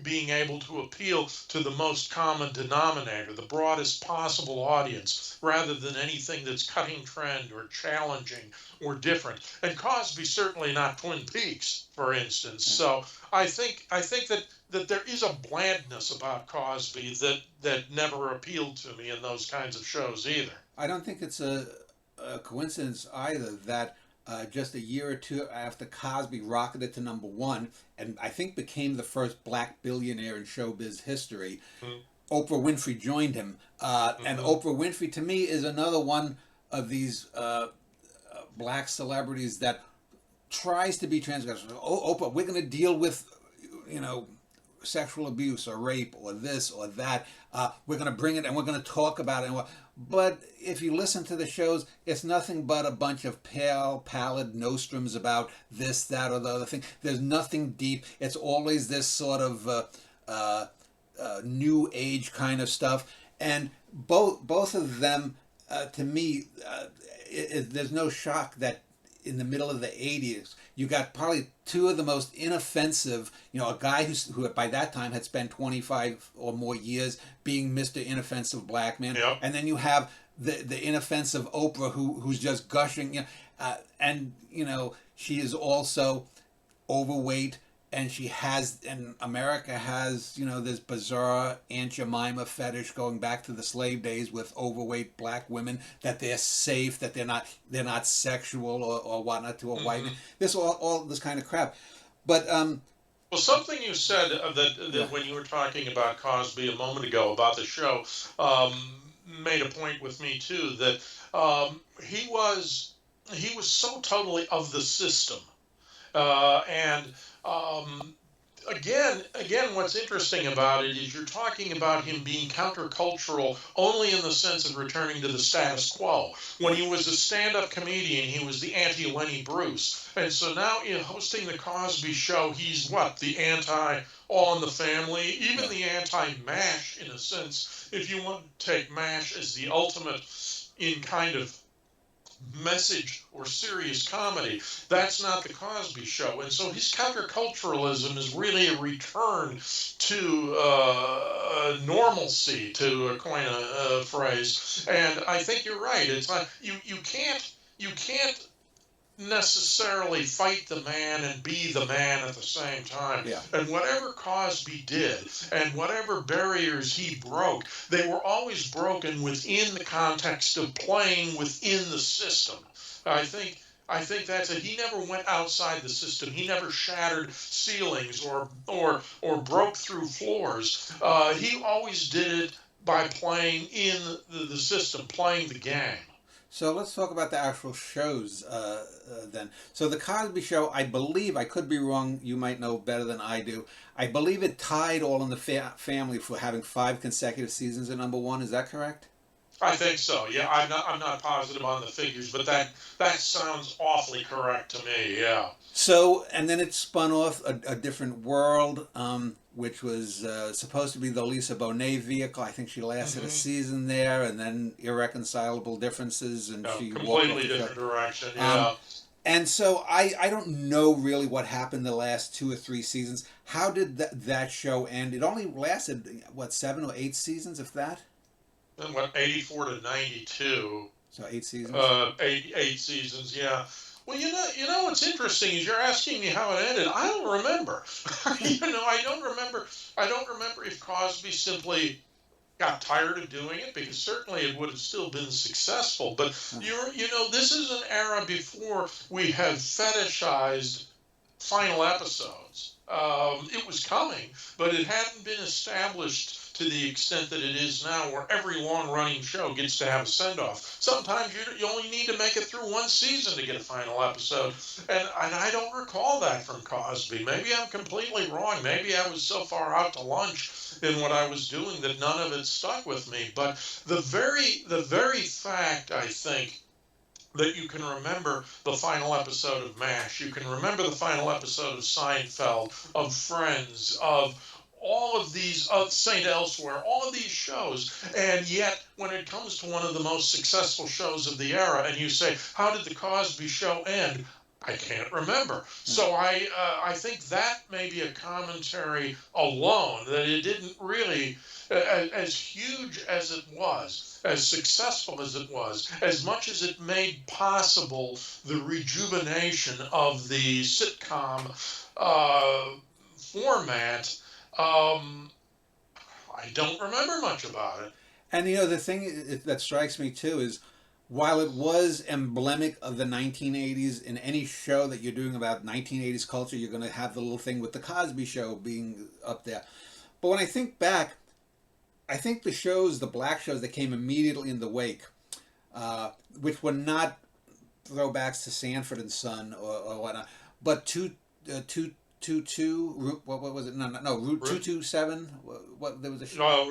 being able to appeal to the most common denominator, the broadest possible audience, rather than anything that's cutting trend or challenging or different. And Cosby's certainly not Twin Peaks, for instance. So I think that there is a blandness about Cosby that never appealed to me in those kinds of shows either. I don't think it's a coincidence either that just a year or two after Cosby rocketed to #1 and I think became the first black billionaire in showbiz history, Oprah Winfrey joined him. And Mm-hmm. Oprah Winfrey, to me, is another one of these black celebrities that tries to be transgressive. Oh, Oprah, we're going to deal with, you know, sexual abuse or rape or this or that. We're going to bring it and we're going to talk about it. But if you listen to the shows, it's nothing but a bunch of pale, pallid nostrums about this, that, or the other thing. There's nothing deep. It's always this sort of new age kind of stuff. And both of them, to me, there's no shock that in the middle of the 80s, you got probably two of the most inoffensive, you know, a guy who by that time had spent 25 or more years being Mr. Inoffensive Black Man. Yep. And then you have the inoffensive Oprah who's just gushing, and, you know, she is also overweight and America has, this bizarre Aunt Jemima fetish going back to the slave days with overweight black women, that they're safe, that they're not sexual or whatnot to a white man. Hmm. This all this kind of crap. But Well, something you said yeah, that when you were talking about Cosby a moment ago about the show made a point with me too that he was so totally of the system. And um, again, what's interesting about it is you're talking about him being countercultural only in the sense of returning to the status quo. When he was a stand-up comedian, he was the anti-Lenny Bruce, and so now in hosting the Cosby Show, he's what, the anti All in the Family, even yeah. the anti-MASH in a sense. If you want to take MASH as the ultimate in kind of message or serious comedy. That's not the Cosby Show. And so his counterculturalism is really a return to normalcy, to coin a phrase. And I think you're right. It's like you can't necessarily fight the man and be the man at the same time. Yeah. And whatever Cosby did and whatever barriers he broke, they were always broken within the context of playing within the system. I think that's it. He never went outside the system. He never shattered ceilings or broke through floors. He always did it by playing in the system, playing the game. So let's talk about the actual shows then. So the Cosby Show, I believe, I could be wrong. You might know better than I do. I believe it tied All in the Family for having 5 consecutive seasons at number one. Is that correct? I think so. Yeah, I'm not positive on the figures, but that sounds awfully correct to me. Yeah. So, and then it spun off a different world, which was supposed to be the Lisa Bonet vehicle. I think she lasted a Hmm. season there, and then irreconcilable differences, and Yeah, she walked off completely the show. different direction. Um, Yeah. and so I don't know really what happened the last 2 or 3 seasons. How did that show end? It only lasted, what, 7 or 8 seasons, if that? And what, 84 to 92, So 8 seasons? eight seasons. Yeah. Well, what's interesting is you're asking me how it ended. I don't remember. I don't remember. I don't remember if Cosby simply got tired of doing it, because certainly it would have still been successful. But this is an era before we have fetishized final episodes. It was coming, but it hadn't been established to the extent that it is now, where every long-running show gets to have a send-off. Sometimes you only need to make it through one season to get a final episode, and I don't recall that from Cosby. Maybe I'm completely wrong. Maybe I was so far out to lunch in what I was doing that none of it stuck with me. But the very fact, I think, that you can remember the final episode of MASH, you can remember the final episode of Seinfeld, of Friends, of all of these, of Saint Elsewhere, all of these shows, and yet when it comes to one of the most successful shows of the era, and you say, how did the Cosby Show end? I can't remember. So I think that may be a commentary alone, that it didn't really, as huge as it was, as successful as it was, as much as it made possible the rejuvenation of the sitcom format, I don't remember much about it. And the thing that strikes me too is, while it was emblematic of the 1980s, in any show that you're doing about 1980s culture, you're going to have the little thing with the Cosby Show being up there. But when I think back, I think the black shows that came immediately in the wake, which were not throwbacks to Sanford and Son or whatnot, but what was it? No, Route 227. What there was a show. No,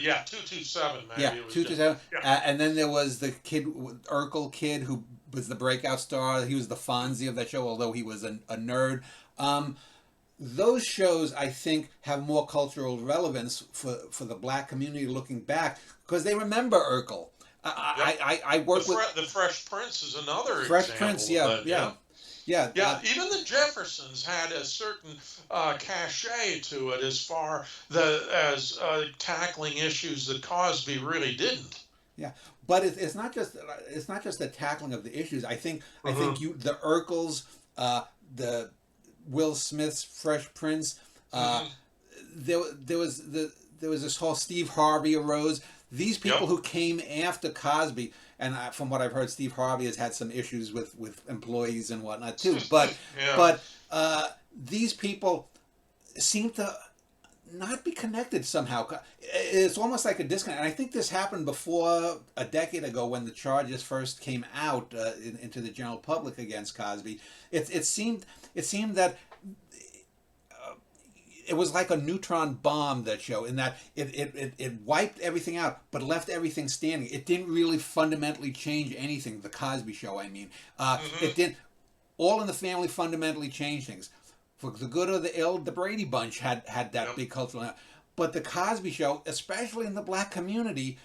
yeah, 227 maybe. Yeah, It was 227. yeah. And then there was the Urkel kid, who was the breakout star. He was the Fonzie of that show, although he was a nerd. Those shows, I think, have more cultural relevance for the black community looking back, because they remember Urkel. I work with The Fresh Prince is another Fresh example Prince. of Yeah, that, yeah, yeah. Yeah, even the Jeffersons had a certain cachet to it, as far as tackling issues that Cosby really didn't. Yeah, but it's not just the tackling of the issues. I think Hmm. the Urkels, the Will Smith's Fresh Prince. Uh, Hmm. there was this whole Steve Harvey arose. These people Yep. who came after Cosby, and from what I've heard, Steve Harvey has had some issues with employees and whatnot too. But Yeah. but these people seem to not be connected somehow. It's almost like a disconnect. And I think this happened before a decade ago when the charges first came out into the general public against Cosby. It seemed that it was like a neutron bomb, that show, in that it wiped everything out but left everything standing. It didn't really fundamentally change anything. The Cosby Show, I mean. Hmm. It didn't. All in the Family fundamentally changed things. For the good or the ill, the Brady Bunch had that Yep. big cultural. But the Cosby Show, especially in the black community,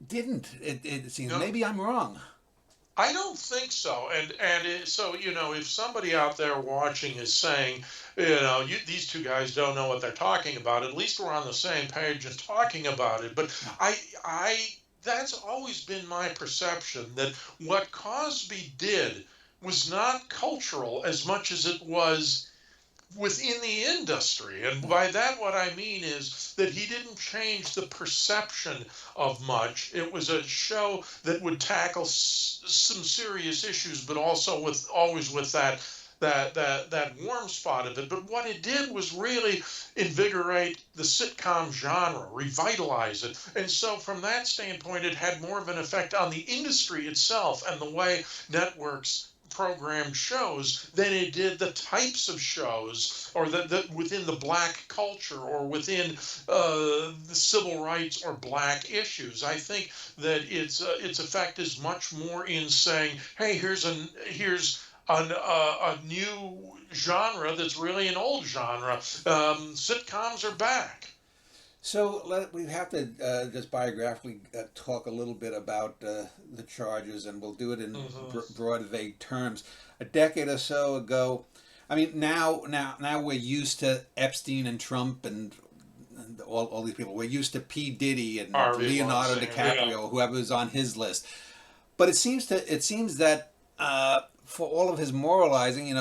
didn't. It seems. No. Maybe I'm wrong. I don't think so. So if somebody out there watching is saying, these two guys don't know what they're talking about, at least we're on the same page and talking about it. But No. I that's always been my perception, that what Cosby did was not cultural as much as it was within the industry. And by that, what I mean is that he didn't change the perception of much. It was a show that would tackle some serious issues, but also always with that warm spot of it. But what it did was really invigorate the sitcom genre, revitalize it. And so from that standpoint, it had more of an effect on the industry itself and the way networks programmed shows than it did the types of shows, or that within the black culture, or within the civil rights or black issues. I think that its effect is much more in saying, hey, here's a new genre that's really an old genre. Sitcoms are back. So we have to just biographically talk a little bit about the charges, and we'll do it in Hmm. broad, vague terms. A decade or so ago, I mean, now we're used to Epstein and Trump and all these people. We're used to P. Diddy and Harvey Leonardo Weinstein, yeah. DiCaprio, whoever's on his list. But it seems that for all of his moralizing,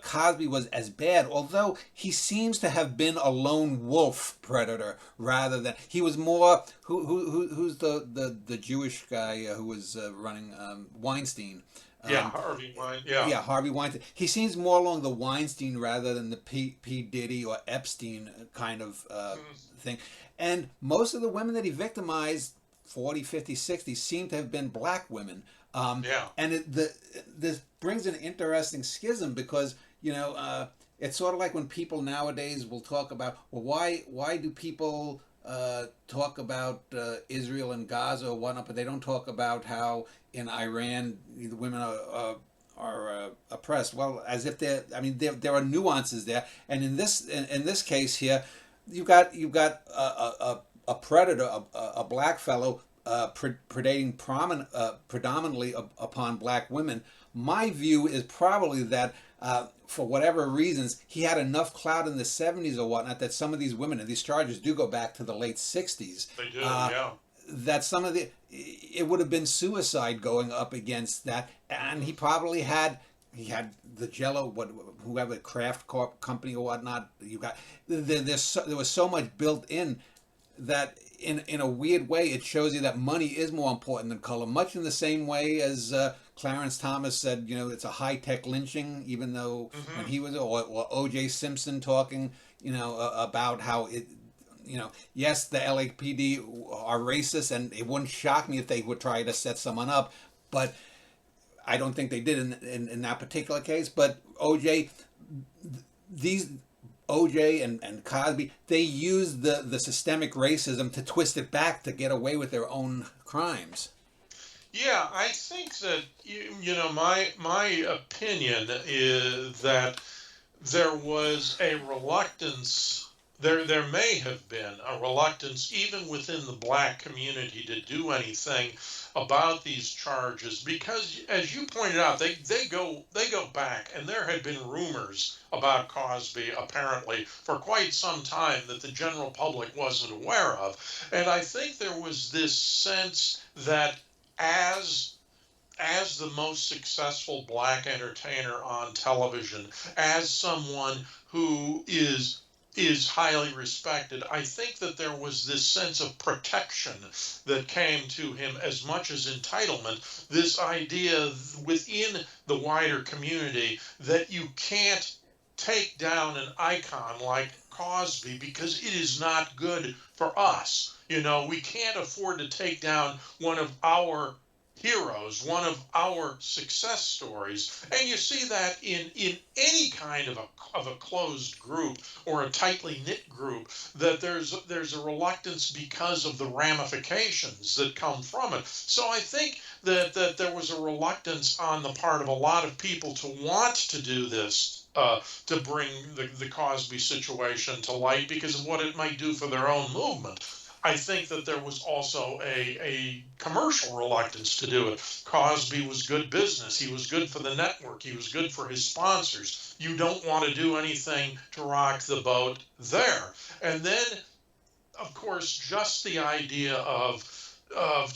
Cosby was as bad. Although he seems to have been a lone wolf predator rather than he was more. Who's the Jewish guy who was running Weinstein? Yeah, Um, Harvey Weinstein, yeah. yeah, Harvey Weinstein. He seems more along the Weinstein rather than the P. Diddy or Epstein kind of Mm. thing. And most of the women that he victimized, 40, 50, 60, seem to have been black women. Yeah. And this brings an interesting schism because, it's sort of like when people nowadays will talk about, well, why do people talk about Israel and Gaza or whatnot, but they don't talk about how in Iran the women are oppressed. Well, as if I mean, there are nuances there, and in this case here, you've got a predator, a black fellow predating predominantly upon black women. My view is probably that for whatever reasons, he had enough clout in the 70s or whatnot that some of these women, and these charges do go back to the late 60s, They do, yeah. that it would have been suicide going up against that. And he had the Jello, whoever Kraft Corp company or whatnot. There was so much built in that in a weird way it shows you that money is more important than color, much in the same way as Clarence Thomas said, it's a high-tech lynching, even though when Hmm. he was, or O.J. Simpson talking, about how yes, the LAPD are racist, and it wouldn't shock me if they would try to set someone up, but I don't think they did in that particular case. But these OJ and Cosby, they used the systemic racism to twist it back to get away with their own crimes. Yeah, I think that my opinion is that there was a reluctance. There may have been a reluctance even within the black community to do anything about these charges because, as you pointed out, they go back, and there had been rumors about Cosby apparently for quite some time that the general public wasn't aware of, and I think there was this sense that as as the most successful black entertainer on television, as someone who is highly respected, I think that there was this sense of protection that came to him as much as entitlement. This idea within the wider community that you can't take down an icon like Cosby because it is not good for us. You know, we can't afford to take down one of our heroes, one of our success stories. And you see that in any kind of a closed group or a tightly knit group, that there's a reluctance because of the ramifications that come from it. So I think that there was a reluctance on the part of a lot of people to want to do this. To bring the Cosby situation to light because of what it might do for their own movement. I think that there was also a commercial reluctance to do it. Cosby was good business. He was good for the network. He was good for his sponsors. You don't want to do anything to rock the boat there. And then, of course, just the idea of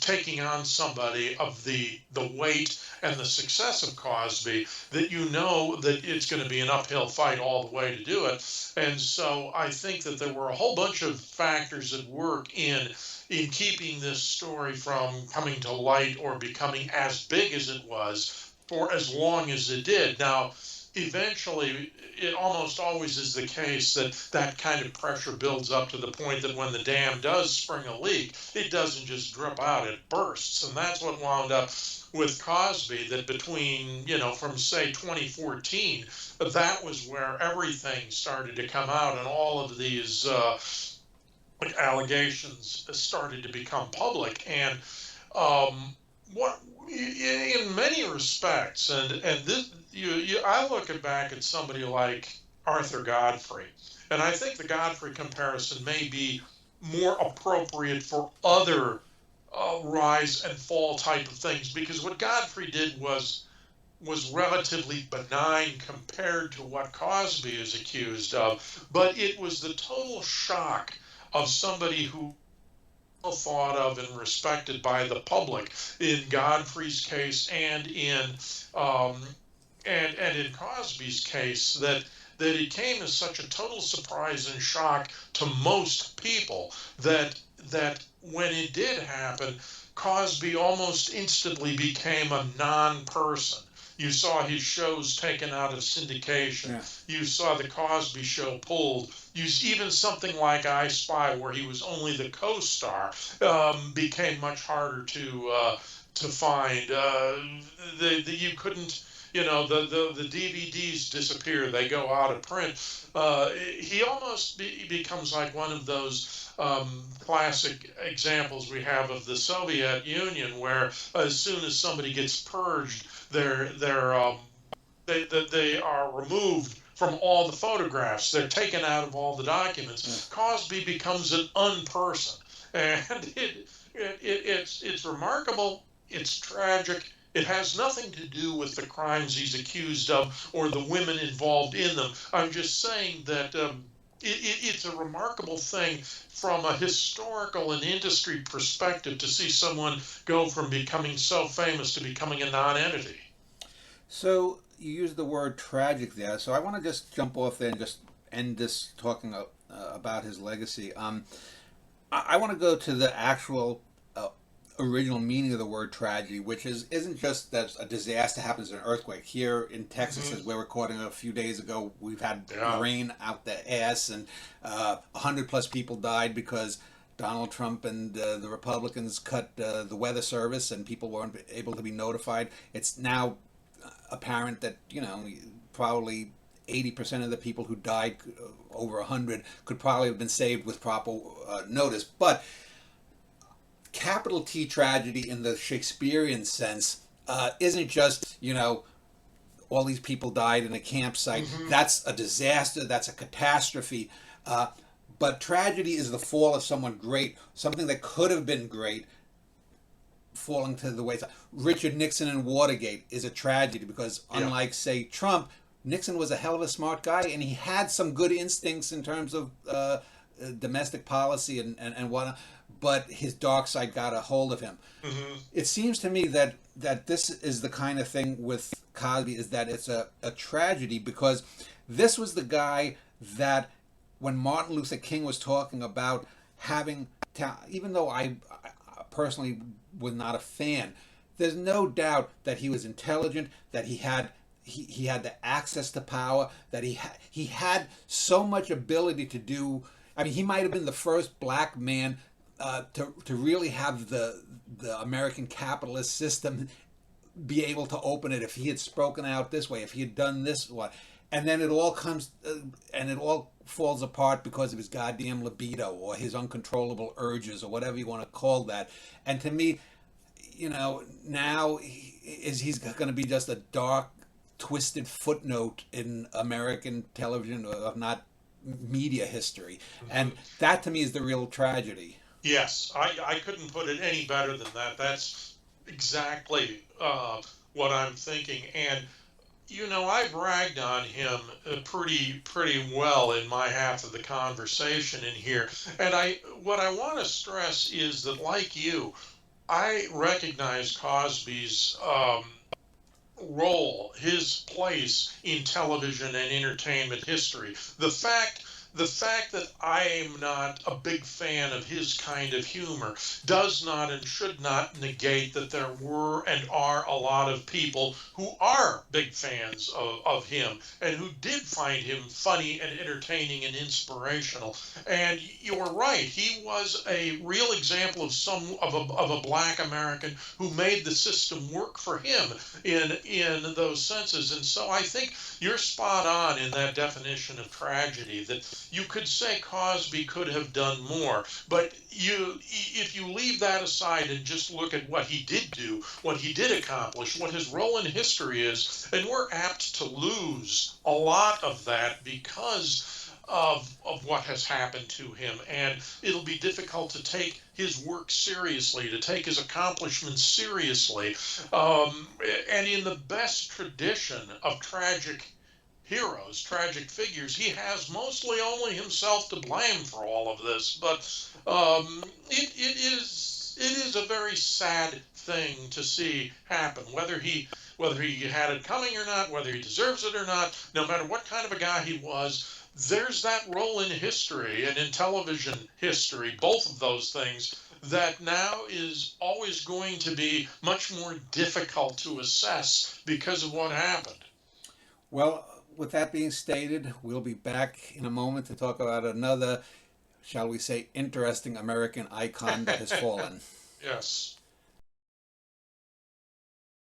taking on somebody of the weight and the success of Cosby, that you know that it's going to be an uphill fight all the way to do it. And so I think that there were a whole bunch of factors at work in keeping this story from coming to light or becoming as big as it was for as long as it did. Now, eventually, it almost always is the case that that kind of pressure builds up to the point that when the dam does spring a leak, it doesn't just drip out, it bursts. And that's what wound up with Cosby, that between, from say 2014, that was where everything started to come out and all of these allegations started to become public. And what in many respects, and this I look back at somebody like Arthur Godfrey, and I think the Godfrey comparison may be more appropriate for other rise and fall type of things, because what Godfrey did was relatively benign compared to what Cosby is accused of, but it was the total shock of somebody who thought of and respected by the public in Godfrey's case and um, in Cosby's case, that it came as such a total surprise and shock to most people that when it did happen, Cosby almost instantly became a non-person. You saw his shows taken out of syndication. Yeah. You saw the Cosby Show pulled. Even something like I Spy, where he was only the co-star, became much harder to find. You couldn't. The DVDs disappear; they go out of print. He almost becomes like one of those classic examples we have of the Soviet Union, where as soon as somebody gets purged, they are removed from all the photographs. They're taken out of all the documents. Cosby becomes an unperson, and it's remarkable. It's tragic. It has nothing to do with the crimes he's accused of or the women involved in them. I'm just saying that it's a remarkable thing from a historical and industry perspective to see someone go from becoming so famous to becoming a non-entity. So you use the word tragic there. So I want to just jump off there and just end this talking about his legacy. I want to go to the actual original meaning of the word tragedy, which isn't just that a disaster happens, an earthquake. Here in Texas, as we're recording a few days ago, we've had rain out the ass, and 100+ people died because Donald Trump and the Republicans cut the weather service, and people weren't able to be notified. It's now apparent that probably 80% of the people who died, over 100, could probably have been saved with proper notice. But capital T tragedy in the Shakespearean sense isn't just, all these people died in a campsite. That's a disaster. That's a catastrophe. But tragedy is the fall of someone great, something that could have been great, falling to the wayside. Richard Nixon and Watergate is a tragedy because, unlike, say, Trump, Nixon was a hell of a smart guy, and he had some good instincts in terms of domestic policy and whatnot, but his dark side got a hold of him. Hmm. It seems to me that this is the kind of thing with Cosby, is that it's a tragedy, because this was the guy that when Martin Luther King was talking about having, even though I personally was not a fan, there's no doubt that he was intelligent, that he had the access to power, that he had so much ability to do. I mean, he might have been the first black man to really have the American capitalist system be able to open it if he had spoken out this way, if he had done this what, and then it all comes and it all falls apart because of his goddamn libido or his uncontrollable urges or whatever you want to call that. And to me, now he's going to be just a dark, twisted footnote in American television, or if not media history, and that to me is the real tragedy. Yes, I couldn't put it any better than that. That's exactly what I'm thinking. And I've ragged on him pretty well in my half of the conversation in here. And what I want to stress is that, like you, I recognize Cosby's role, his place in television and entertainment history. The fact that I am not a big fan of his kind of humor does not and should not negate that there were and are a lot of people who are big fans of him and who did find him funny and entertaining and inspirational. And you're right, he was a real example of a black American who made the system work for him in those senses. And so I think you're spot on in that definition of tragedy, that you could say Cosby could have done more, but if you leave that aside and just look at what he did do, what he did accomplish, what his role in history is, and we're apt to lose a lot of that because of what has happened to him. And it'll be difficult to take his work seriously, to take his accomplishments seriously. And in the best tradition of tragic heroes, tragic figures, he has mostly only himself to blame for all of this. But it is a very sad thing to see happen, whether he had it coming or not, whether he deserves it or not. No matter what kind of a guy he was, there's that role in history and in television history, both of those things, that now is always going to be much more difficult to assess because of what happened. Well, with that being stated, we'll be back in a moment to talk about another, shall we say, interesting American icon that has fallen. Yes.